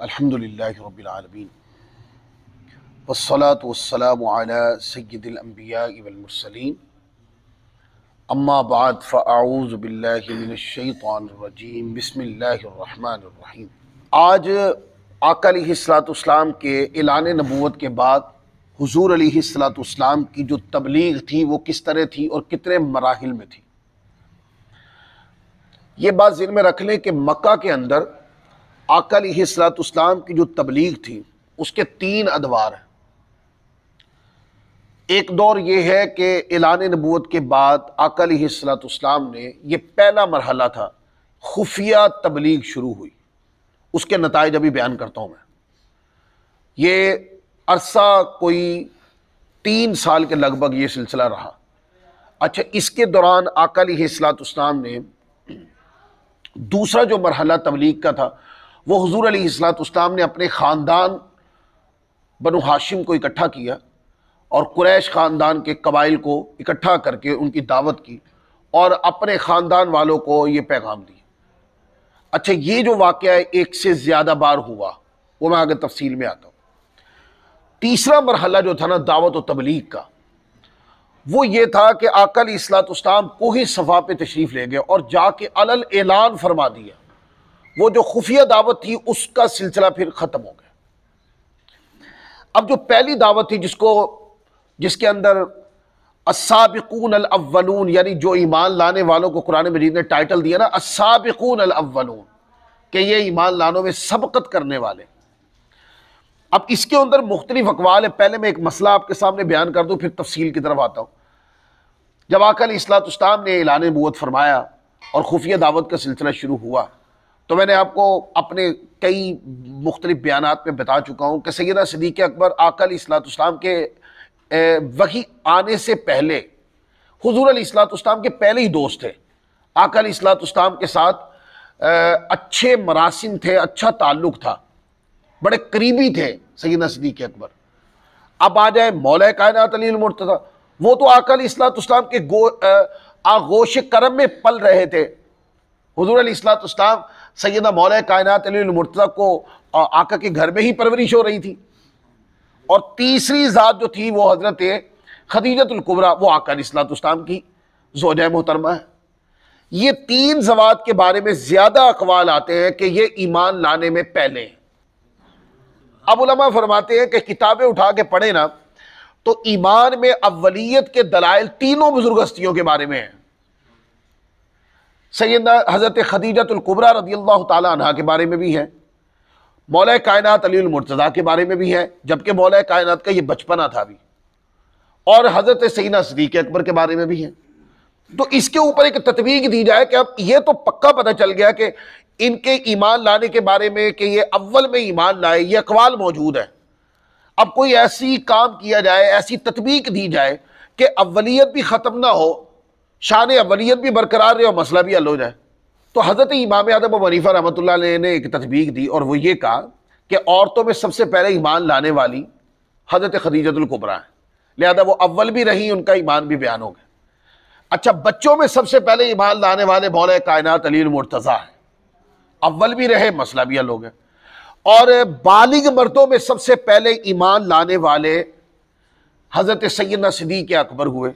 الحمدللہ رب العالمین والصلاة والسلام علی سید الانبیاء والمرسلین اما بعد فاعوذ باللہ من الشیطان الرجیم بسم اللہ الرحمن الرحیم۔ آج آقا علیہ السلام کے اعلان نبوت کے بعد حضور علیہ السلام کی جو تبلیغ تھی وہ کس طرح تھی اور کتنے مراحل میں تھی، یہ بات ذہن میں رکھ لیں کہ مکہ کے اندر آقا علیہ السلام کی جو تبلیغ تھی اس کے تین ادوار ہیں۔ ایک دور یہ ہے کہ اعلان نبوت کے بعد آقا علیہ السلام نے، یہ پہلا مرحلہ تھا، خفیہ تبلیغ شروع ہوئی، اس کے نتائج ابھی بیان کرتا ہوں میں۔ یہ عرصہ کوئی 3 سال کے لگ بھگ یہ سلسلہ رہا۔ اچھا، اس کے دوران آقا علیہ السلام نے دوسرا جو مرحلہ تبلیغ کا تھا وہ حضور علیہ السلام نے اپنے خاندان بنو ہاشم کو اکٹھا کیا اور قریش خاندان کے قبائل کو اکٹھا کر کے ان کی دعوت کی اور اپنے خاندان والوں کو یہ پیغام دی۔ اچھا، یہ جو واقعہ ایک سے زیادہ بار ہوا وہ میں آگے تفصیل میں آتا ہوں۔ تیسرا مرحلہ جو تھا نا دعوت و تبلیغ کا، وہ یہ تھا کہ آقا علیہ السلام کوہ صفا پہ تشریف لے گئے اور جا کے علل اعلان فرما دیا۔ وہ جو خفیہ دعوت تھی اس کا سلسلہ پھر ختم ہو گیا۔ اب جو پہلی دعوت تھی جس کے اندر السابقون الاولون، یعنی جو ایمان لانے والوں کو قرآن مجید نے ٹائٹل دیا نا السابقون الاولون، کہ یہ ایمان لانوں میں سبقت کرنے والے۔ اب اس کے اندر مختلف اقوال ہے، پہلے میں ایک مسئلہ آپ کے سامنے بیان کر دوں پھر تفصیل کی طرف آتا ہوں۔ جب آقا علیہ السلام نے اعلان نبوت فرمایا اور خفیہ دعوت کا سلسلہ شروع ہوا تو میں نے آپ کو اپنے کئی مختلف بیانات میں بتا چکا ہوں کہ سیدنا صدیق اکبر آقا علیہ السلام کے وحی آنے سے پہلے حضور علیہ السلام کے پہلے ہی دوست تھے۔ آقا علیہ السلام کے ساتھ اچھے مراسم تھے، اچھا تعلق تھا، بڑے قریبی تھے سیدنا صدیق اکبر۔ اب آ جائے مولا کائنات علی المرتضیٰ، وہ تو آقا علیہ السلام کے آغوش کرم میں پل رہے تھے۔ حضور علیہ السلام سیدنا مولا کائنات علی المرتضیٰ کو آقا کے گھر میں ہی پرورش ہو رہی تھی، اور تیسری ذات جو تھی وہ حضرت خدیجۃ الکبریٰ، وہ آقا علیہ السلام کی زوجہ محترمہ ہے۔ یہ 3 ذوات کے بارے میں زیادہ اقوال آتے ہیں کہ یہ ایمان لانے میں پہلے ہیں۔ اب علماء فرماتے ہیں کہ کتابیں اٹھا کے پڑھیں نا تو ایمان میں اولیت کے دلائل تینوں بزرگ ہستیوں کے بارے میں ہیں۔ سیدنا حضرت خدیجۃ الکبریٰ رضی اللہ تعالی عنہا کے بارے میں بھی ہے، مولا کائنات علی المرتضیٰ کے بارے میں بھی ہے، جبکہ مولا کائنات کا یہ بچپنا تھا بھی، اور حضرت سیدنا صدیق اکبر کے بارے میں بھی ہے۔ تو اس کے اوپر ایک تطبیق دی جائے کہ اب یہ تو پکا پتہ چل گیا کہ ان کے ایمان لانے کے بارے میں کہ یہ اول میں ایمان لائے، یہ اقوال موجود ہیں۔ اب کوئی ایسی کام کیا جائے، ایسی تطبیق دی جائے کہ اولیت بھی ختم نہ ہو، شان اولیت بھی برقرار رہے اور مسئلہ بھی حل ہو جائے۔ تو حضرت امام اعظم ابو حنیفہ رحمۃ اللہ علیہ نے ایک تطبیق دی اور وہ یہ کہا کہ عورتوں میں سب سے پہلے ایمان لانے والی حضرت خدیجۃ الکبریٰ ہیں، لہذا وہ اول بھی رہی، ان کا ایمان بھی بیان ہو گیا۔ اچھا، بچوں میں سب سے پہلے ایمان لانے والے مولا کائنات علی المرتضیٰ ہیں، اول بھی رہے، مسئلہ بھی حل ہو گیا۔ اور بالغ مردوں میں سب سے پہلے ایمان لانے والے حضرت سیدنا صدیق اکبر ہوئے۔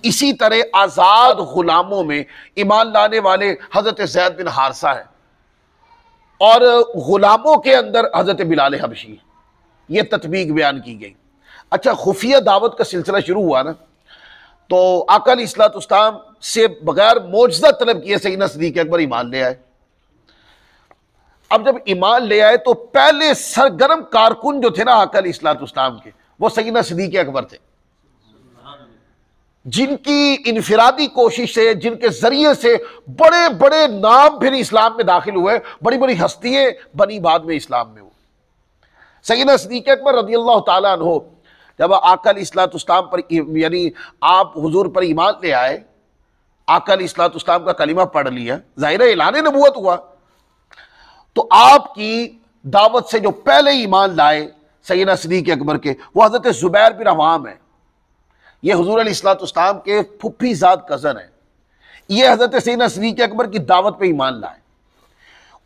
اسی طرح آزاد غلاموں میں ایمان لانے والے حضرت زید بن حارثہ ہیں، اور غلاموں کے اندر حضرت بلال حبشی ہیں۔ یہ تطبیق بیان کی گئی۔ اچھا، خفیہ دعوت کا سلسلہ شروع ہوا نا تو آقا علیہ السلام سے بغیر معجزہ طلب کیے سیدنا صدیق اکبر ایمان لے آئے۔ اب جب ایمان لے آئے تو پہلے سرگرم کارکن جو تھے نا آقا علیہ السلام کے، وہ سیدنا صدیق اکبر تھے، جن کی انفرادی کوشش سے، جن کے ذریعے سے بڑے بڑے نام پھر اسلام میں داخل ہوئے، بڑی بڑی ہستیاں بنی بعد میں اسلام میں ہوئے۔ سیدنا صدیق اکبر رضی اللہ تعالیٰ عنہ جب آقا علیہ السلام پر، یعنی آپ حضور پر ایمان لے آئے، آقا علیہ السلام کا کلمہ پڑھ لیا، ظاہر اعلان نبوت ہوا، تو آپ کی دعوت سے جو پہلے ایمان لائے سیدنا صدیق اکبر کے، وہ حضرت زبیر بن عوام ہیں۔ یہ حضور علیہ السلام کے پھپھی زاد کزن ہیں۔ یہ حضرت سیدنا صدیق اکبر کی دعوت پہ ایمان لائے۔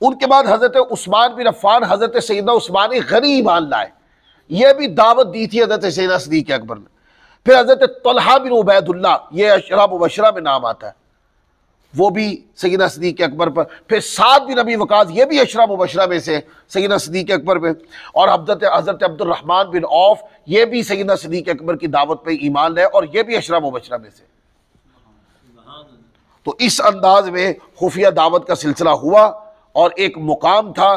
ان کے بعد حضرت عثمان بن عفان، حضرت سیدنا عثمان غنی ایمان لائے، یہ بھی دعوت دی تھی حضرت سیدنا صدیق اکبر نے۔ پھر حضرت طلحہ بن عبید اللہ، یہ عشرہ مبشرہ میں نام آتا ہے، وہ بھی سیدنا صدیق اکبر پر۔ پھر سعد بن ابی وقاص، یہ بھی عشرہ مبشرہ میں سے سیدنا صدیق اکبر پہ۔ اور حضرت عبد الرحمن بن عوف، یہ بھی سیدنا صدیق اکبر کی دعوت پہ ایمان لائے، اور یہ بھی عشرہ مبشرہ میں سے۔ تو اس انداز میں خفیہ دعوت کا سلسلہ ہوا، اور ایک مقام تھا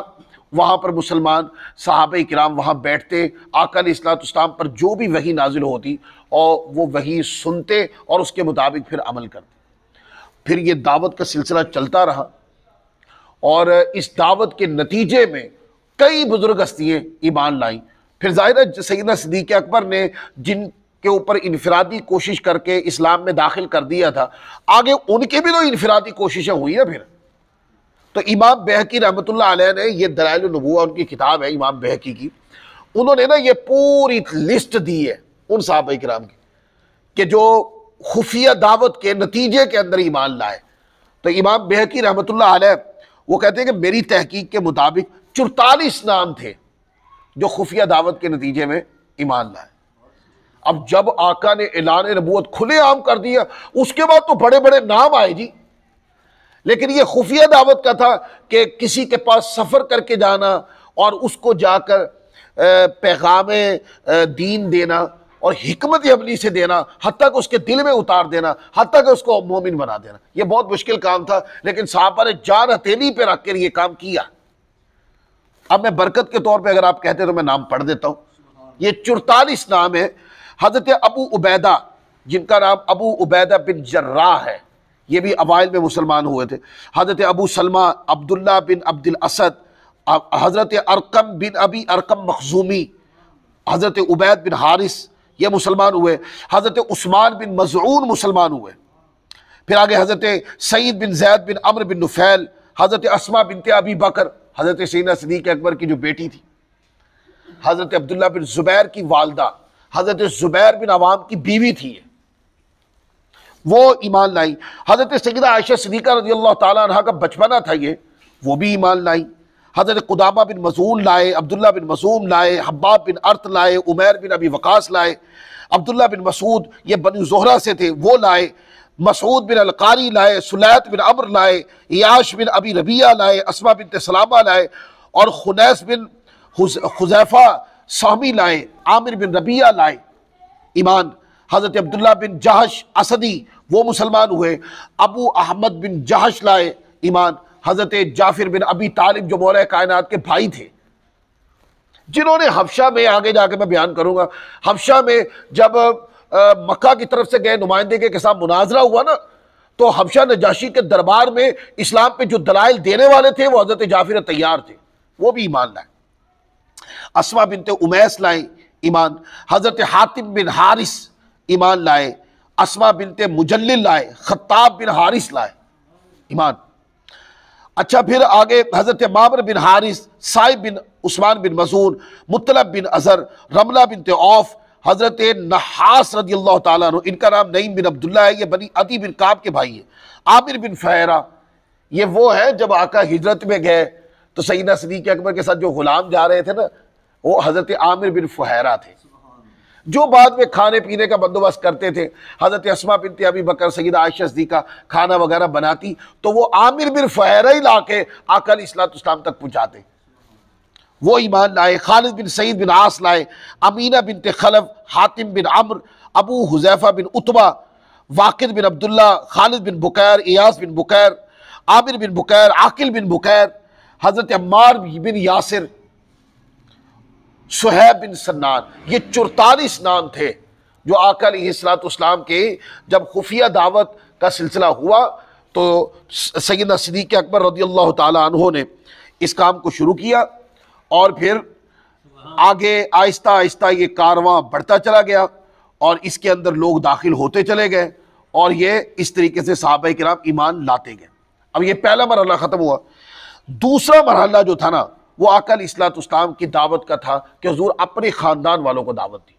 وہاں پر مسلمان صحابہ کرام وہاں بیٹھتے، آقا علیہ الصلوۃ والسلام پر جو بھی وحی نازل ہوتی اور وہ وحی سنتے اور اس کے مطابق پھر عمل کرتے۔ پھر یہ دعوت کا سلسلہ چلتا رہا، اور اس دعوت کے نتیجے میں کئی بزرگ ہستیاں ایمان لائیں۔ پھر ظاہر ہے سیدنا صدیق اکبر نے جن کے اوپر انفرادی کوشش کر کے اسلام میں داخل کر دیا تھا، آگے ان کی بھی تو انفرادی کوششیں ہوئی نا پھر۔ تو امام بہقی رحمۃ اللہ علیہ نے، یہ دلائل النبوہ ان کی کتاب ہے امام بہقی کی، انہوں نے نا یہ پوری لسٹ دی ہے ان صحابہ کرام کی کہ جو خفیہ دعوت کے نتیجے کے اندر ایمان لائے۔ تو امام بہقی رحمۃ اللہ علیہ وہ کہتے ہیں کہ میری تحقیق کے مطابق 44 نام تھے جو خفیہ دعوت کے نتیجے میں ایمان لائے۔ اب جب آقا نے اعلان نبوت کھلے عام کر دیا، اس کے بعد تو بڑے بڑے نام آئے جی، لیکن یہ خفیہ دعوت کا تھا کہ کسی کے پاس سفر کر کے جانا اور اس کو جا کر پیغام دین دینا اور حکمت عملی سے دینا، حتیٰ کہ اس کے دل میں اتار دینا، حتیٰ کہ اس کو مومن بنا دینا، یہ بہت مشکل کام تھا، لیکن صحابہ نے جان ہتھیلی پہ رکھ کر یہ کام کیا۔ اب میں برکت کے طور پہ اگر آپ کہتے ہیں تو میں نام پڑھ دیتا ہوں۔ یہ 44 نام ہے۔ حضرت ابو عبیدہ، جن کا نام ابو عبیدہ بن جراح ہے، یہ بھی اوائل میں مسلمان ہوئے تھے۔ حضرت ابو سلمہ عبداللہ بن عبد الاسد، حضرت ارقم بن ابی ارقم مخزومی، حضرت عبید بن حارث، یہ مسلمان ہوئے۔ حضرت عثمان بن مزعون مسلمان ہوئے۔ پھر آگے حضرت سعید بن زید بن عمرو بن نفیل، حضرت اسماء بنت ابی بکر، حضرت سیدنا صدیق اکبر کی جو بیٹی تھی، حضرت عبداللہ بن زبیر کی والدہ، حضرت زبیر بن عوام کی بیوی تھی، وہ ایمان لائی۔ حضرت سیدہ عائشہ صدیقہ رضی اللہ تعالیٰ عنہ کا بچپنا تھا یہ، وہ بھی ایمان لائی۔ حضرت قدامہ بن مظعون لائے، عبداللہ بن مظعون لائے، حباب بن ارت لائے، عمیر بن ابی وقاص لائے، عبداللہ بن مسعود، یہ بنی زہرہ سے تھے، وہ لائے، مسعود بن القاری لائے، سلیت بن عمر لائے، عیاش بن ابی ربیعہ لائے، اسماء بنت سلامہ لائے، اور خنیس بن حذیفہ سہمی لائے، عامر بن ربیعہ لائے ایمان۔ حضرت عبداللہ بن جہش اسدی، وہ مسلمان ہوئے۔ ابو احمد بن جہش لائے ایمان۔ حضرت جعفر بن ابی طالب جو مولا کائنات کے بھائی تھے، جنہوں نے حبشہ میں، آگے جا کے میں بیان کروں گا، حبشہ میں جب مکہ کی طرف سے گئے نمائندے کے ساتھ مناظرہ ہوا نا، تو حبشہ نجاشی کے دربار میں اسلام پہ جو دلائل دینے والے تھے وہ حضرت جعفر طیار تھے، وہ بھی ایمان لائے۔ اسماء بنت امیس لائیں ایمان۔ حضرت حاتم بن حارث ایمان لائے، اسماء بنت مجلل لائے، خطاب بن حارث لائے ایمان۔ اچھا پھر آگے حضرت معمر بن حارث، صائب بن عثمان بن مظعون، مطلب بن ازر، رملہ بنت عوف، حضرت نحاس رضی اللہ تعالیٰ عنہ، ان کا نام نعیم بن عبداللہ ہے، یہ بنی عدی بن کعب کے بھائی ہیں۔ عامر بن فہیرہ، یہ وہ ہے جب آقا ہجرت میں گئے تو سیدنا صدیق اکبر کے ساتھ جو غلام جا رہے تھے نا، وہ حضرت عامر بن فہیرہ تھے، جو بعد میں کھانے پینے کا بندوبست کرتے تھے۔ حضرت اسماء بنت ابی بکر، سیدہ عائشہ صدیقہ کھانا وغیرہ بناتی تو وہ عامر بن فہیرہ ہی لا کے آقا علیہ الصلوۃ والسلام تک پہنچاتے، وہ ایمان لائے۔ خالد بن سعید بن عاص لائے، امینہ بنت خلف، حاتم بن عمرو، ابو حذیفہ بن عتبہ، واقد بن عبداللہ، خالد بن بکیر، ایاس بن بکیر، عامر بن بکیر، عاقل بن بکیر، حضرت عمار بن یاسر، صہیب بن سنان، یہ 44 نام تھے جو آقا علیہ الصلوۃ والسلام کے جب خفیہ دعوت کا سلسلہ ہوا تو سیدنا صدیق اکبر رضی اللہ تعالیٰ عنہ نے اس کام کو شروع کیا، اور پھر آگے آہستہ آہستہ یہ کارواں بڑھتا چلا گیا اور اس کے اندر لوگ داخل ہوتے چلے گئے، اور یہ اس طریقے سے صحابہ کرام ایمان لاتے گئے۔ اب یہ پہلا مرحلہ ختم ہوا۔ دوسرا مرحلہ جو تھا نا، وہ آقا علیہ الصلوۃ والسلام کی دعوت کا تھا کہ حضور اپنے خاندان والوں کو دعوت دی۔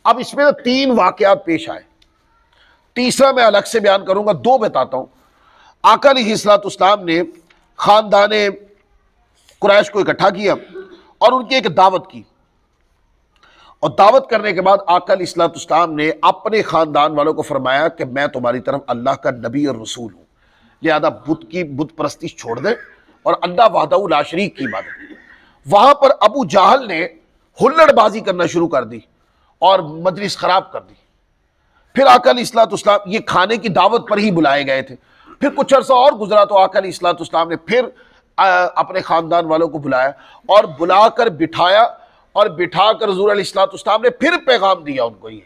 اب اس میں 3 واقعات پیش آئے، تیسرا میں الگ سے بیان کروں گا، 2 بتاتا ہوں۔ آقا علیہ الصلوۃ والسلام نے خاندان قریش کو اکٹھا کیا اور ان کی ایک دعوت کی، اور دعوت کرنے کے بعد آقا علیہ الصلوۃ والسلام نے اپنے خاندان والوں کو فرمایا کہ میں تمہاری طرف اللہ کا نبی اور رسول ہوں، لہذا بت پرستی چھوڑ دیں اور اللہ وحدہ لا شریک کی عبادت۔ وہاں پر ابو جہل نے ہلڑ بازی کرنا شروع کر دی اور مجلس خراب کر دی۔ پھر آقا علیہ الصلوۃ والسلام یہ کھانے کی دعوت پر ہی بلائے گئے تھے، پھر کچھ عرصہ اور گزرا تو آقا علیہ الصلوۃ والسلام نے پھر اپنے خاندان والوں کو بلایا اور بلا کر بٹھایا، اور بٹھا کر حضور علیہ الصلوۃ والسلام نے پھر پیغام دیا ان کو۔ یہ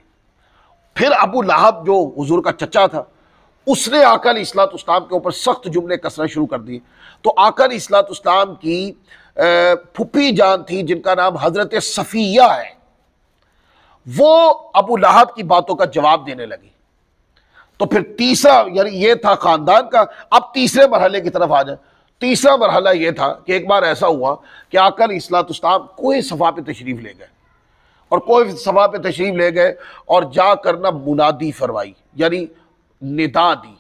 پھر ابو لہب جو حضور کا چچا تھا، اس نے آقا علیہ الصلوۃ والسلام کے اوپر سخت جملے کسنا شروع کر دیے۔ تو آقا علیہ الصلوۃ والسلام کی پھپھی جان تھی جن کا نام حضرت صفیہ ہے، وہ ابو لہب کی باتوں کا جواب دینے لگی۔ تو پھر تیسرا، یعنی یہ تھا خاندان کا، اب تیسرے مرحلے کی طرف آ جائیں۔ تیسرا مرحلہ یہ تھا کہ ایک بار ایسا ہوا کہ آقا علیہ الصلوۃ والسلام کوہ صفا پہ تشریف لے گئے، اور کوہ صفا پہ تشریف لے گئے اور جا کر نہ منادی فرمائی، یعنی ندا دی۔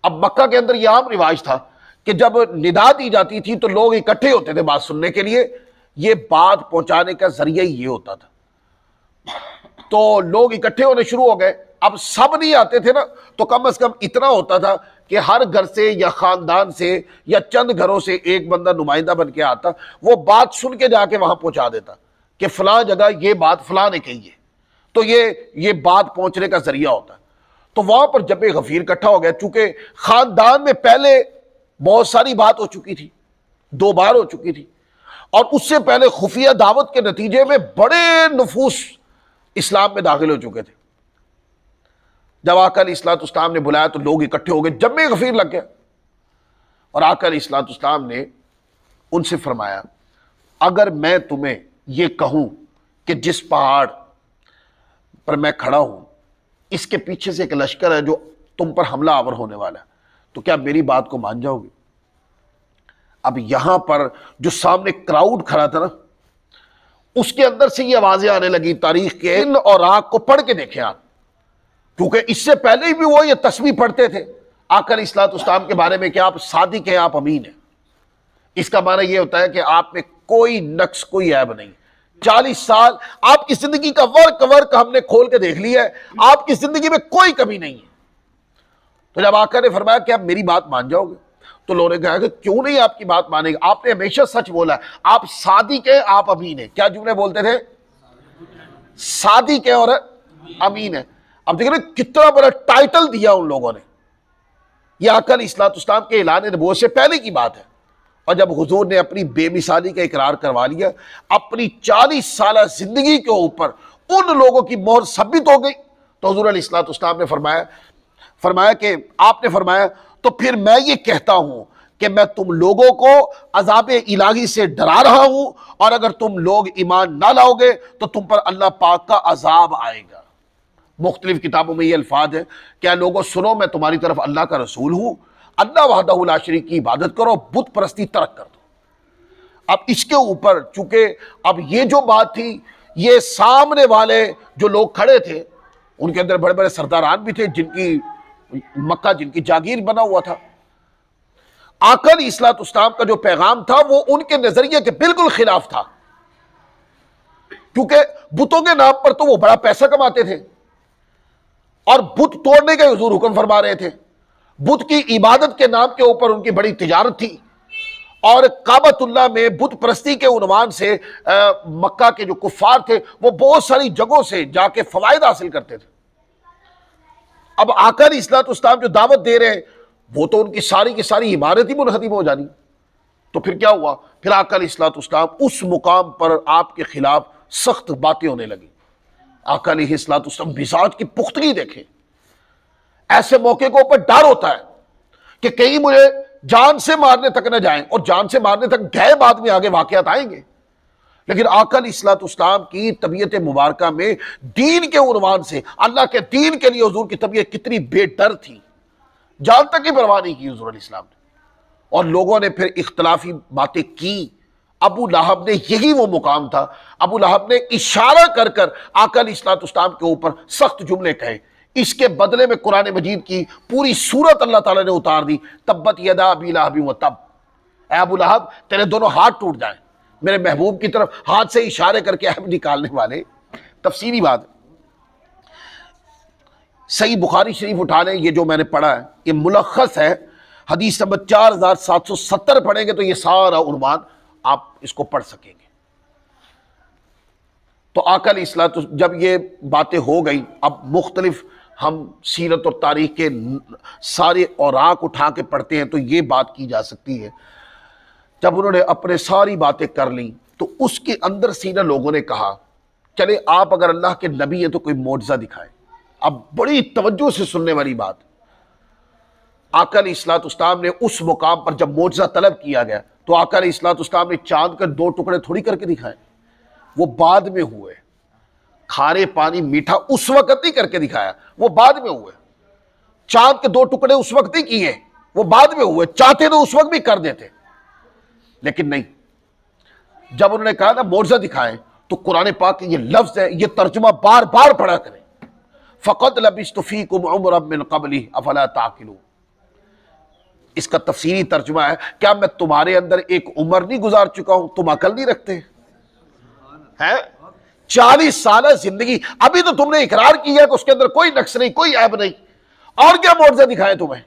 اب مکہ کے اندر یہ عام رواج تھا کہ جب ندا دی جاتی تھی تو لوگ اکٹھے ہوتے تھے بات سننے کے لیے، یہ بات پہنچانے کا ذریعہ ہی یہ ہوتا تھا۔ تو لوگ اکٹھے ہونے شروع ہو گئے۔ اب سب نہیں آتے تھے نا، تو کم از کم اتنا ہوتا تھا کہ ہر گھر سے یا خاندان سے یا چند گھروں سے ایک بندہ نمائندہ بن کے آتا، وہ بات سن کے جا کے وہاں پہنچا دیتا کہ فلاں جگہ یہ بات فلاں نے کہی ہے، تو یہ بات پہنچنے کا ذریعہ ہوتا ہے۔ تو وہاں پر جب غفیر اکٹھا ہو گیا، چونکہ خاندان میں پہلے بہت ساری بات ہو چکی تھی، 2 بار ہو چکی تھی، اور اس سے پہلے خفیہ دعوت کے نتیجے میں بڑے نفوس اسلام میں داخل ہو چکے تھے۔ جب آقا علیہ الصلوۃ والسلام نے بلایا تو لوگ اکٹھے ہو گئے، جمع غفیر لگ گیا، اور آقا علیہ الصلوۃ والسلام نے ان سے فرمایا اگر میں تمہیں یہ کہوں کہ جس پہاڑ پر میں کھڑا ہوں اس کے پیچھے سے ایک لشکر ہے جو تم پر حملہ آور ہونے والا ہے، تو کیا میری بات کو مان جاؤ گے؟ اب یہاں پر جو سامنے کراؤڈ کھڑا تھا نا، اس کے اندر سے یہ آوازیں آنے لگی، تاریخ کے ان اور آگ کو پڑھ کے دیکھیں آپ، کیونکہ اس سے پہلے بھی وہ یہ تسبیح پڑھتے تھے آقا علیہ الصلوۃ والسلام کے بارے میں کہ آپ صادق ہیں، آپ امین ہیں۔ اس کا معنی یہ ہوتا ہے کہ آپ میں کوئی نقص، کوئی عیب نہیں۔ 40 سال آپ کی زندگی کا ورک ہم نے کھول کے دیکھ لیا ہے، آپ کی زندگی میں کوئی کمی نہیں ہے۔ تو جب آقا نے فرمایا کہ آپ میری بات مان جاؤ گے، تو لوگوں نے کہا کہ کیوں نہیں آپ کی بات مانیں گے، آپ نے ہمیشہ سچ بولا ہے، آپ صادق ہیں، آپ امین ہیں۔ کیا جملے بولتے تھے؟ صادق ہیں اور امین ہیں۔ اب دیکھیں کتنا بڑا ٹائٹل دیا ان لوگوں نے۔ یہ آقا علیہ الصلوۃ والسلام کے اعلان نبوت سے پہلے کی بات ہے، اور جب حضور نے اپنی بے مثالی کا اقرار کروا لیا، اپنی 40 سالہ زندگی کے اوپر ان لوگوں کی مہر ثابت ہو گئی، تو حضور علیہ الصلوۃ والسلام نے فرمایا کہ آپ نے فرمایا تو پھر میں یہ کہتا ہوں کہ میں تم لوگوں کو عذاب الہی سے ڈرا رہا ہوں، اور اگر تم لوگ ایمان نہ لاؤ گے تو تم پر اللہ پاک کا عذاب آئے گا۔ مختلف کتابوں میں یہ الفاظ ہے، کیا لوگوں سنو میں تمہاری طرف اللہ کا رسول ہوں، اللہ وحدہ لا شریک کی عبادت کرو، بت پرستی ترک کر دو۔ اب اس کے اوپر چونکہ اب یہ جو بات تھی، یہ سامنے والے جو لوگ کھڑے تھے ان کے اندر بڑے بڑے سرداران بھی تھے جن کی مکہ جن کی جاگیر بنا ہوا تھا۔ آقا علیہ الصلوۃ والسلام کا جو پیغام تھا وہ ان کے نظریے کے بالکل خلاف تھا، کیونکہ بتوں کے نام پر تو وہ بڑا پیسہ کماتے تھے، اور بت توڑنے کا حضور حکم فرما رہے تھے۔ بت کی عبادت کے نام کے اوپر ان کی بڑی تجارت تھی، اور کعبۃ اللہ میں بت پرستی کے عنوان سے مکہ کے جو کفار تھے وہ بہت ساری جگہوں سے جا کے فوائد حاصل کرتے تھے۔ اب آقا علیہ الصلوۃ والسلام جو دعوت دے رہے ہیں وہ تو ان کی ساری کی ساری عمارت ہی منہدم ہو جانی۔ تو پھر کیا ہوا؟ پھر آقا علیہ الصلوۃ والسلام اس مقام پر آپ کے خلاف سخت باتیں ہونے لگی۔ آقا علیہ الصلوۃ والسلام مزاج کی پختگی دیکھیں، ایسے موقع کو اوپر ڈر ہوتا ہے کہ کہیں مجھے جان سے مارنے تک نہ جائیں، اور جان سے مارنے تک گئے بعد میں آگے واقعات آئیں گے، لیکن آقا علیہ الصلوۃ والسلام کی طبیعت مبارکہ میں دین کے عنوان سے، اللہ کے دین کے لیے حضور کی طبیعت کتنی بے ڈر تھی، جان تک کی پرواہ نہیں کی حضور علیہ السلام نے۔ اور لوگوں نے پھر اختلافی باتیں کی۔ ابو لہب نے یہی وہ مقام تھا، ابو لہب نے اشارہ کر کر آقا علیہ الصلوۃ والسلام کے اوپر سخت جملے کہے۔ اس کے بدلے میں قرآن مجید کی پوری سورت اللہ تعالیٰ نے اتار دی، تبت یدا ابی لہب و تب۔ اے ابو لہب تیرے دونوں ہاتھ ٹوٹ جائیں، میرے محبوب کی طرف ہاتھ سے اشارے کر کے عیب نکالنے والے۔ تفصیلی بات، صحیح بخاری شریف اٹھا لیں، یہ جو میں نے پڑھا ہے یہ ملخص ہے، حدیث نمبر 4770 پڑھیں گے تو یہ سارا عنوان آپ اس کو پڑھ سکیں گے۔ تو آقا علیہ الصلوۃ جب یہ باتیں ہو گئی، اب مختلف ہم سیرت اور تاریخ کے سارے اوراق اٹھا کے پڑھتے ہیں تو یہ بات کی جا سکتی ہے، جب انہوں نے اپنے ساری باتیں کر لیں تو اس کے اندر سے نا لوگوں نے کہا چلے آپ اگر اللہ کے نبی ہیں تو کوئی معجزہ دکھائیں۔ اب بڑی توجہ سے سننے والی بات، آقا علیہ الصلوۃ والسلام نے اس مقام پر جب معجزہ طلب کیا گیا تو آقا علیہ الصلوۃ والسلام نے چاند کے 2 ٹکڑے تھوڑی کر کے دکھائے، وہ بعد میں ہوئے۔ کھارے پانی میٹھا اس وقت نہیں کر کے دکھایا، وہ بعد میں ہوئے۔ چاند کے 2 ٹکڑے اس وقت نہیں کیے، وہ بعد میں ہوئے۔ چاہتے تو اس وقت بھی کر دیتے، لیکن نہیں۔ جب انہوں نے کہا نا معجزہ دکھائیں تو قرآن پاک کے یہ لفظ ہے، یہ ترجمہ بار بار پڑھا کریں، فَقَدْ لَبِثْتُ فِيكُمْ عُمُرًا مِّن قَبْلِهِ أَفَلَا تَعْقِلُونَ۔ اس کا تفسیری ترجمہ ہے کیا میں تمہارے اندر ایک عمر نہیں گزار چکا ہوں، تم عقل نہیں رکھتے ہیں؟ 40 سالہ زندگی، ابھی تو تم نے اقرار کیا کہ اس کے اندر کوئی نقص نہیں، کوئی عیب نہیں، اور کیا معجزہ دکھائے تمہیں؟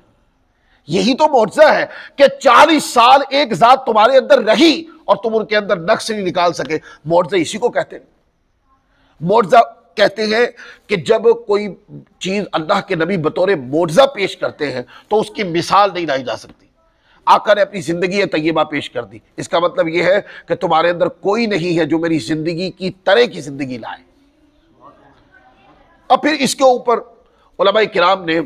یہی تو معجزہ ہے کہ 40 سال ایک ذات تمہارے اندر رہی اور تم ان کے اندر نقص نہیں نکال سکے۔ معجزہ اسی کو کہتے ہیں۔ معجزہ کہتے ہیں کہ جب کوئی چیز اللہ کے نبی بطور معجزہ پیش کرتے ہیں تو اس کی مثال نہیں لائی جا سکتی۔ آقا نے اپنی زندگی طیبہ پیش کر دی، اس کا مطلب یہ ہے کہ تمہارے اندر کوئی نہیں ہے جو میری زندگی کی طرح کی زندگی لائے۔ اور پھر اس کے اوپر علماء کرام نے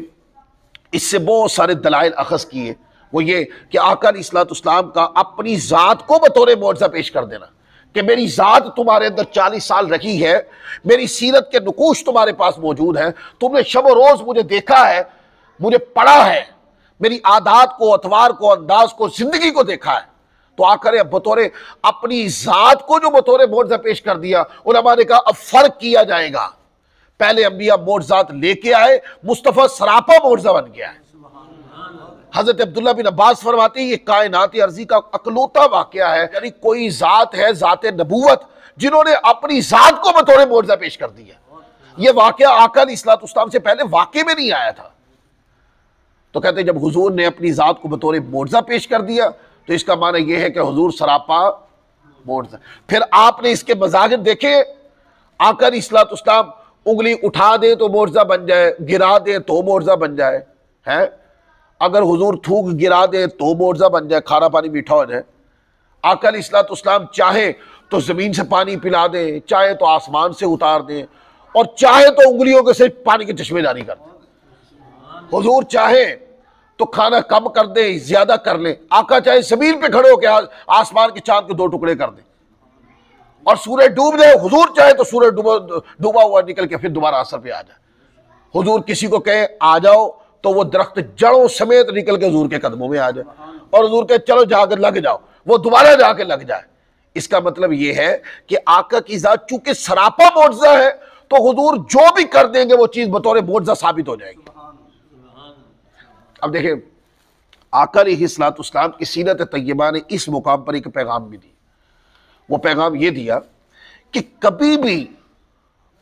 اس سے بہت سارے دلائل اخذ کیے، وہ یہ کہ آقا علیہ الصلوۃ والسلام کا اپنی ذات کو بطور معجزہ پیش کر دینا کہ میری ذات تمہارے اندر 40 سال رکھی ہے، میری سیرت کے نقوش تمہارے پاس موجود ہیں، تم نے شب و روز مجھے دیکھا ہے، مجھے پڑھا ہے، میری عادات کو، اطوار کو، انداز کو، زندگی کو دیکھا ہے۔ تو آقا نے بطور اپنی ذات کو جو بطور معجزہ پیش کر دیا، علماء نے کہا اب فرق کیا جائے گا۔ پہلے انبیاء معجزات لے کے آئے، مصطفیٰ سراپا معجزہ بن گیا ہے۔ حضرت عبداللہ بن عباس فرماتے ہیں یہ کائنات عرضی کا اکلوتا واقعہ ہے، یعنی کوئی ذات ہے، ذات نبوت، جنہوں نے اپنی ذات کو بطور معجزہ پیش کر دیا۔ یہ واقعہ آقا علیہ الصلوۃ والسلام سے پہلے واقع میں نہیں آیا تھا۔ تو کہتے ہیں جب حضور نے اپنی ذات کو بطور معجزہ پیش کر دیا تو اس کا معنی یہ ہے کہ حضور سراپا معجزہ۔ پھر آپ نے اس کے مظاہر دیکھے، آقا علیہ الصلوۃ والسلام انگلی اٹھا دے تو معجزہ بن جائے، گرا دے تو معجزہ بن جائے، ہے اگر حضور تھوک گرا دے تو معجزہ بن جائے، کھارا پانی میٹھا ہو جائے۔ آقا علیہ الصلوۃ والسلام چاہے تو زمین سے پانی پلا دیں، چاہے تو آسمان سے اتار دیں، اور چاہے تو انگلیوں کے صرف پانی کے چشمے جاری کر دیں۔ حضور چاہے تو کھانا کم کر دیں، زیادہ کر لیں۔ آقا چاہے زمین پہ کھڑے ہو کے آسمان کے چاند کے 2 ٹکڑے کر دیں اور سورج ڈوب جائے، حضور چاہے تو سورج ڈوبا ہوا نکل کے پھر دوبارہ اثر پہ آ جائے۔ حضور کسی کو کہے آ جاؤ تو وہ درخت جڑوں سمیت نکل کے حضور کے قدموں میں آ جائے، اور حضور کہے چلو جا کے لگ جاؤ، وہ دوبارہ جا کے لگ جائے۔ اس کا مطلب یہ ہے کہ آقا کی ذات چونکہ سراپا معجزہ ہے تو حضور جو بھی کر دیں گے وہ چیز بطور معجزہ ثابت ہو جائے گی۔ اب دیکھیں آقا علیہ الصلوۃ والسلام کی سیرت طیبہ نے اس مقام پر ایک پیغام بھی دی۔ وہ پیغام یہ دیا کہ کبھی بھی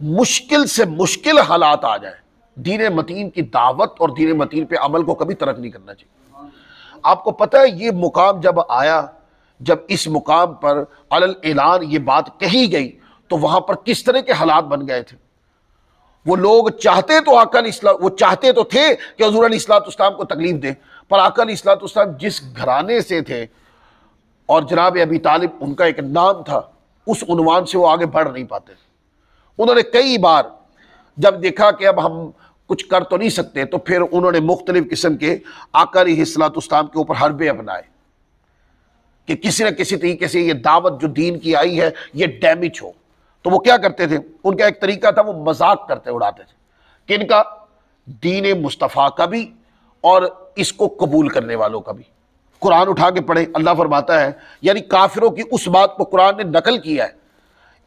مشکل سے مشکل حالات آ جائیں، دین متین کی دعوت اور دین متین پہ عمل کو کبھی ترک نہیں کرنا چاہیے۔ آپ کو پتہ ہے یہ مقام جب آیا، جب اس مقام پر علی الاعلان یہ بات کہی گئی تو وہاں پر کس طرح کے حالات بن گئے تھے۔ وہ لوگ چاہتے تو آقا علیہ السلام، وہ چاہتے تو تھے کہ حضور علیہ الصلوۃ والسلام کو تکلیف دیں، پر آقا علیہ الصلوۃ والسلام جس گھرانے سے تھے اور جناب ابی طالب ان کا ایک نام تھا، اس عنوان سے وہ آگے بڑھ نہیں پاتے تھے۔ انہوں نے کئی بار جب دیکھا کہ اب ہم کچھ کر تو نہیں سکتے تو پھر انہوں نے مختلف قسم کے آقا علیہ الصلوۃ والسلام کے اوپر حربے اپنائے کہ کسی نہ کسی طریقے سے یہ دعوت جو دین کی آئی ہے یہ ڈیمیج ہو۔ تو وہ کیا کرتے تھے، ان کا ایک طریقہ تھا، وہ مذاق کرتے اڑاتے تھے کہ ان کا دین مصطفیٰ کا بھی اور اس کو قبول کرنے والوں کا بھی۔ قرآن اٹھا کے پڑھیں، اللہ فرماتا ہے، یعنی کافروں کی اس بات کو قرآن نے نقل کیا ہے،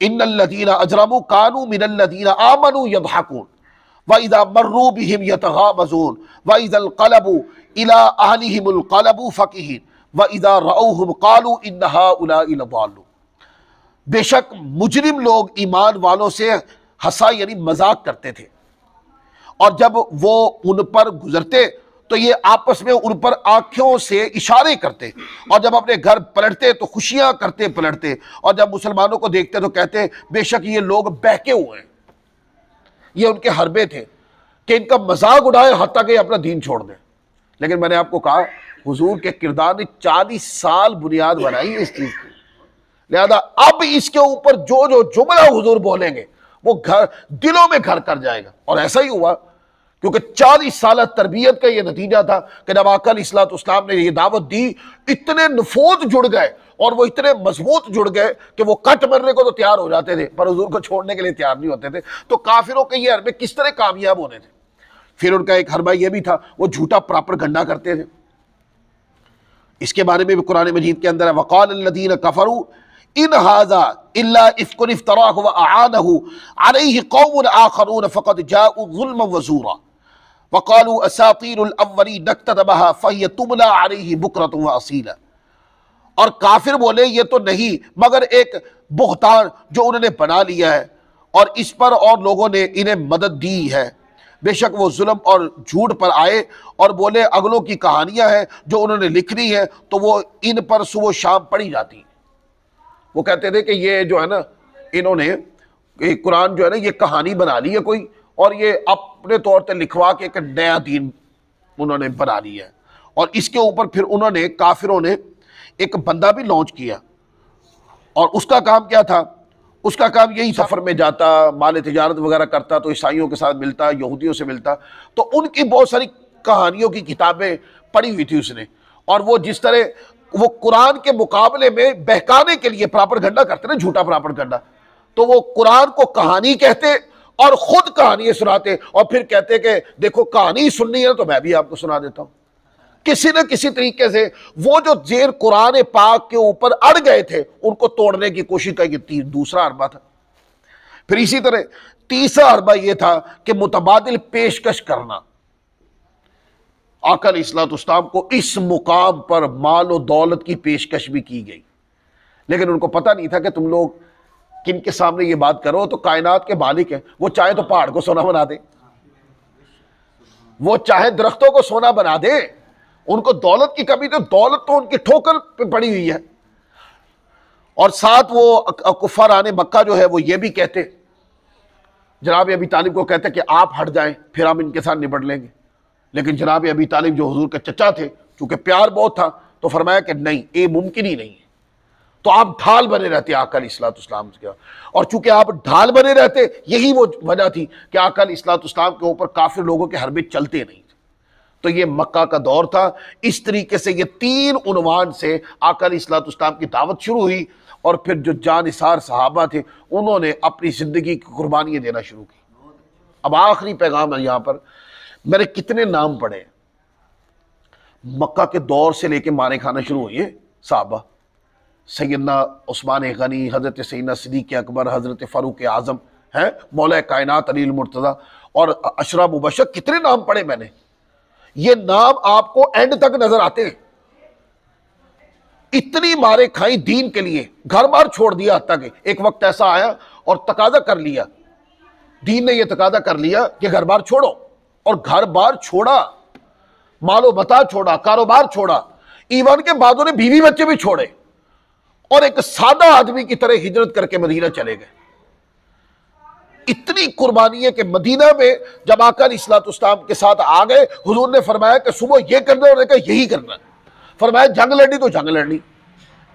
ان الذین اجرموا کانوا من الذین آمنوا یضحکون وَإِذَا مَرُّوا بِهِمْ يَتَغَامَزُونَ وَإِذَا انقلبوا إِلَىٰ أَهْلِهِمُ انقلبوا فَكِهِينَ وَإِذَا رَأَوْهُمْ قَالُوا إِنَّ هَؤُلَاءِ لَضَالُّونَ، بے شک مجرم لوگ ایمان والوں سے ہنسا یعنی مذاق کرتے تھے، اور جب وہ ان پر گزرتے تو یہ آپس میں ان پر آنکھوں سے اشارے کرتے، اور جب اپنے گھر پلٹتے تو خوشیاں کرتے پلٹتے، اور جب مسلمانوں کو دیکھتے تو کہتے بے شک یہ لوگ بہکے ہوئے ہیں۔ یہ ان کے حربے تھے کہ ان کا مذاق اڑائے حتیٰ کہ یہ اپنا دین چھوڑ دیں۔ لیکن میں نے آپ کو کہا حضور کے کردار نے 40 سال بنیاد بنائی ہے اس چیز کی، لہذا اب اس کے اوپر جو جو جملہ حضور بولیں گے وہ گھر دلوں میں گھر کر جائے گا، اور ایسا ہی ہوا، کیونکہ 40 سالہ تربیت کا یہ نتیجہ تھا کہ جب آقا علیہ الصلوۃ والسلام نے یہ دعوت دی، اتنے نفوذ جڑ گئے اور وہ اتنے مضبوط جڑ گئے کہ وہ کٹ مرنے کو تو تیار ہو جاتے تھے پر حضور کو چھوڑنے کے لیے تیار نہیں ہوتے تھے۔ تو کافروں کے یہ حربے کس طرح کامیاب ہونے تھے؟ پھر ان کا ایک حربہ یہ بھی تھا، وہ جھوٹا پراپر گنڈا کرتے تھے۔ اس کے بارے میں بھی قرآن مجید کے اندر ہے وَقَالَ الَّذِينَ كَفَرُوا إِنْ هَذَا إِلَّا إِفْكٌ افْتَرَاهُ وَأَعَانَهُ عَلَيْهِ قَوْمٌ آخَرُونَ فَقَدْ جَاءُوا ظُلْمًا وَزُورًا وَقَالُوا أَسَاطِيرُ الْأَوَّلِينَ اكْتَتَبَهَا فَهِيَ تُمْلَى عَلَيْهِ بُكْرَةً وَأَصِيلًا، اور کافر بولے یہ تو نہیں مگر ایک بہتان جو انہوں نے بنا لیا ہے، اور اس پر اور لوگوں نے انہیں مدد دی ہے، بے شک وہ ظلم اور جھوٹ پر آئے اور بولے اگلوں کی کہانیاں ہیں جو انہوں نے لکھ لی ہیں تو وہ ان پر صبح و شام پڑھی جاتی۔ وہ کہتے تھے کہ یہ جو ہے نا انہوں نے قرآن جو ہے نا یہ کہانی بنا لی ہے کوئی، اور یہ اپنے طور پہ لکھوا کے ایک نیا دین انہوں نے بنا لیا ہے۔ اور اس کے اوپر پھر انہوں نے کافروں نے ایک بندہ بھی لانچ کیا، اور اس کا کام کیا تھا؟ اس کا کام یہی سفر میں جاتا، مال تجارت وغیرہ کرتا تو عیسائیوں کے ساتھ ملتا، یہودیوں سے ملتا، تو ان کی بہت ساری کہانیوں کی کتابیں پڑھی ہوئی تھی اس نے، اور وہ جس طرح وہ قرآن کے مقابلے میں بہکانے کے لیے پراپر گنڈا کرتے نا، جھوٹا پراپر گنڈا، تو وہ قرآن کو کہانی کہتے اور خود کہانی سناتے، اور پھر کہتے کہ دیکھو کہانی سننی ہے تو میں بھی آپ کو سنا دیتا ہوں۔ کسی نہ کسی طریقے سے وہ جو زیر قرآن پاک کے اوپر اڑ گئے تھے ان کو توڑنے کی کوشش کا یہ دوسرا حربہ تھا۔ پھر اسی طرح تیسرا حربہ یہ تھا کہ متبادل پیشکش کرنا۔ آقا علیہ الصلوۃ والسلام کو اس مقام پر مال و دولت کی پیشکش بھی کی گئی، لیکن ان کو پتہ نہیں تھا کہ تم لوگ کن کے سامنے یہ بات کرو تو کائنات کے مالک ہیں، وہ چاہے تو پہاڑ کو سونا بنا دے، وہ چاہے درختوں کو سونا بنا دے، ان کو دولت کی کمی، تو دولت تو ان کی ٹھوکر پہ پڑی ہوئی ہے۔ اور ساتھ وہ کفاران مکہ جو ہے وہ یہ بھی کہتے، جناب ابی طالب کو کہتے کہ آپ ہٹ جائیں پھر ہم ان کے ساتھ نبٹ لیں گے، لیکن جناب ابی طالب جو حضور کے چچا تھے چونکہ پیار بہت تھا تو فرمایا کہ نہیں، یہ ممکن ہی نہیں ہے۔ تو آپ ڈھال بنے رہتے آقا علیہ الصلوۃ والسلام کے، اور چونکہ آپ ڈھال بنے رہتے یہی وہ وجہ تھی کہ آقا علیہ الصلوۃ والسلام کے اوپر کافر لوگوں کے حربے چلتے نہیں تھے۔ تو یہ مکہ کا دور تھا۔ اس طریقے سے یہ 3 عنوان سے آقا علیہ الصلوۃ والسلام کی دعوت شروع ہوئی، اور پھر جو جانثار صحابہ تھے انہوں نے اپنی زندگی کی قربانیاں دینا شروع کی۔ اب آخری پیغام ہے یہاں پر، میں نے کتنے نام پڑھے مکہ کے دور سے لے کے مارے کھانا شروع ہوئی ہے صحابہ، سیدنا عثمان غنی، حضرت سیدنا صدیق اکبر، حضرت فاروق اعظم، ہیں مولا کائنات علی المرتضیٰ، اور عشرہ مبشر، کتنے نام پڑھے میں نے۔ یہ نام آپ کو اینڈ تک نظر آتے ہیں۔ اتنی مارے کھائی دین کے لیے، گھر بار چھوڑ دیا، حتیٰ کہ ایک وقت ایسا آیا اور تقاضا کر لیا، دین نے یہ تقاضا کر لیا کہ گھر بار چھوڑو، اور گھر بار چھوڑا، مال و متاع چھوڑا، کاروبار چھوڑا، ایمان کے بعد انہیں بیوی بچے بھی چھوڑے، اور ایک سادہ آدمی کی طرح ہجرت کر کے مدینہ چلے گئے۔ اتنی قربانی ہے کہ مدینہ میں جب آقا علیہ الصلوۃ والسلام کے ساتھ آ گئے، حضور نے فرمایا کہ صبح یہ کرنا ہے، اور نے کہا یہی کرنا ہے، فرمایا جنگ لڑنی تو جنگ لڑنی۔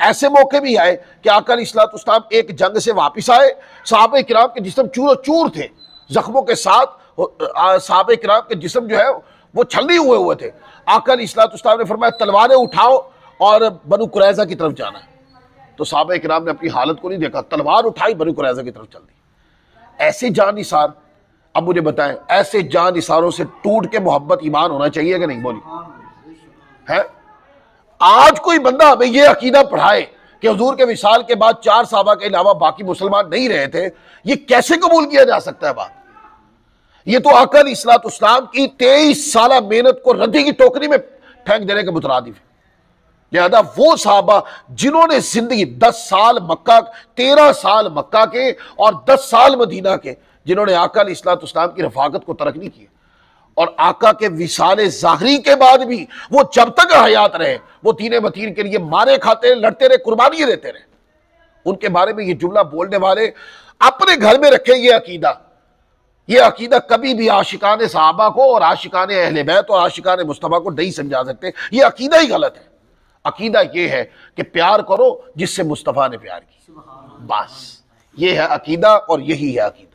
ایسے موقع بھی آئے کہ آقا علیہ الصلوۃ والسلام ایک جنگ سے واپس آئے، صحابہ کرام کے جسم چور و چور تھے، زخموں کے ساتھ صحابہ کرام کے جسم جو ہے وہ چھلنی ہوئے تھے۔ آقا علیہ الصلوۃ والسلام نے فرمایا تلواریں اٹھاؤ اور بنو قریظہ کی طرف جانا ہے۔ تو صحابہ کرام نے اپنی حالت کو نہیں دیکھا، تلوار اٹھائی، بنو قریظہ کی طرف چل دی۔ ایسے جان نثار، اب مجھے بتائیں ایسے جان نثاروں سے ٹوٹ کے محبت ایمان ہونا چاہیے کہ نہیں؟ بولی ہے؟ آج کوئی بندہ ہمیں یہ عقیدہ پڑھائے کہ حضور کے وصال کے بعد 4 صحابہ کے علاوہ باقی مسلمان نہیں رہے تھے، یہ کیسے قبول کیا جا سکتا ہے بات؟ یہ تو آقا علیہ الصلوۃ والسلام کی 23 سالہ محنت کو ردی کی ٹوکری میں پھینک دینے کے مترادف ہے۔ لہذا وہ صحابہ جنہوں نے زندگی 10 سال مکہ، 13 سال مکہ کے اور 10 سال مدینہ کے، جنہوں نے آقا علیہ الصلوۃ والسلام کی رفاقت کو ترک نہیں کیا، اور آقا کے وصال ظاہری کے بعد بھی وہ جب تک حیات رہے وہ دین متین کے لیے مارے کھاتے رہے، لڑتے رہے، قربانیاں دیتے رہے. ان کے بارے میں یہ جملہ بولنے والے اپنے گھر میں رکھیں یہ عقیدہ کبھی بھی عاشقان صحابہ کو اور عاشقان اہل بیت اور عاشقان مصطفیٰ کو نہیں سمجھا سکتے. یہ عقیدہ ہی غلط ہے. عقیدہ یہ ہے کہ پیار کرو جس سے مصطفیٰ نے پیار کی، بس یہ ہے عقیدہ، اور یہی ہے عقیدہ.